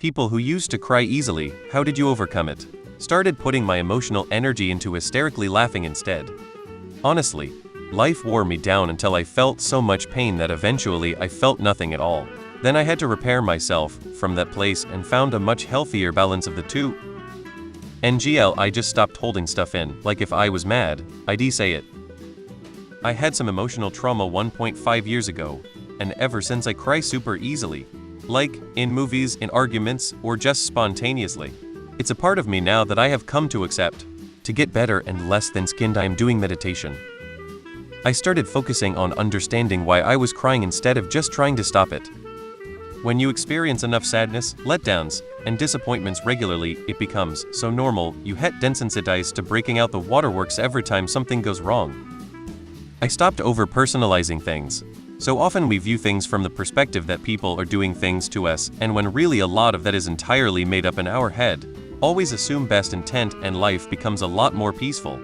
People who used to cry easily, how did you overcome it? Started putting my emotional energy into hysterically laughing instead. Honestly, life wore me down until I felt so much pain that eventually I felt nothing at all. Then I had to repair myself from that place and found a much healthier balance of the two. NGL, I just stopped holding stuff in, like if I was mad, I'd say it. I had some emotional trauma 1.5 years ago, and ever since I cry super easily. Like, in movies, in arguments, or just spontaneously. It's a part of me now that I have come to accept. To get better and less thin-skinned, I am doing meditation. I started focusing on understanding why I was crying instead of just trying to stop it. When you experience enough sadness, letdowns, and disappointments regularly, it becomes so normal you get desensitized to breaking out the waterworks every time something goes wrong. I stopped over-personalizing things. So often we view things from the perspective that people are doing things to us, and when really a lot of that is entirely made up in our head. Always assume best intent and life becomes a lot more peaceful.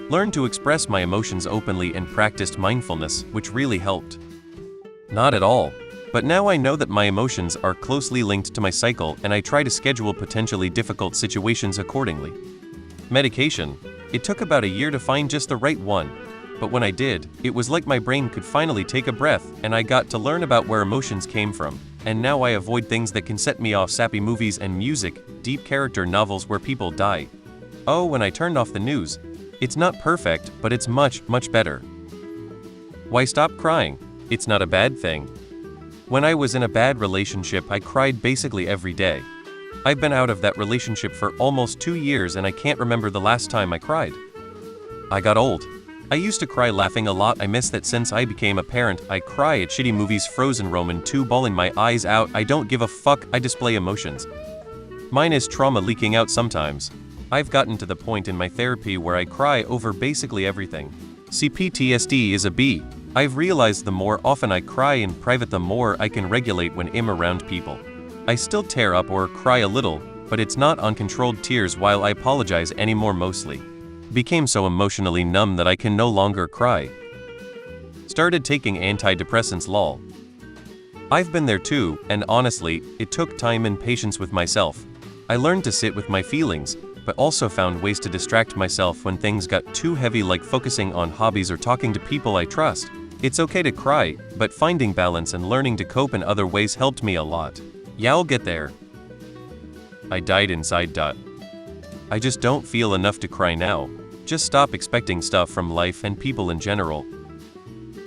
Learned to express my emotions openly and practiced mindfulness, which really helped. Not at all. But now I know that my emotions are closely linked to my cycle and I try to schedule potentially difficult situations accordingly. Medication. It took about a year to find just the right one. But when I did, it was like my brain could finally take a breath and I got to learn about where emotions came from. And now I avoid things that can set me off: sappy movies and music, deep character novels where people die. Oh, when I turned off the news. It's not perfect, but it's much, much better. Why stop crying? It's not a bad thing. When I was in a bad relationship, I cried basically every day. I've been out of that relationship for almost 2 years and I can't remember the last time I cried. I got old. I used to cry laughing a lot. I miss that. Since I became a parent, I cry at shitty movies, Frozen, Roman 2, bawling my eyes out. I don't give a fuck, I display emotions. Mine is trauma leaking out sometimes. I've gotten to the point in my therapy where I cry over basically everything. CPTSD is a B. I've realized the more often I cry in private, the more I can regulate when I'm around people. I still tear up or cry a little, but it's not uncontrolled tears while I apologize anymore. Mostly became so emotionally numb that I can no longer cry. Started taking antidepressants, lol. I've been there too, and honestly, it took time and patience with myself. I learned to sit with my feelings, but also found ways to distract myself when things got too heavy, like focusing on hobbies or talking to people I trust. It's okay to cry, but finding balance and learning to cope in other ways helped me a lot. Yeah, I'll get there. I died inside. I just don't feel enough to cry now. Just stop expecting stuff from life and people in general.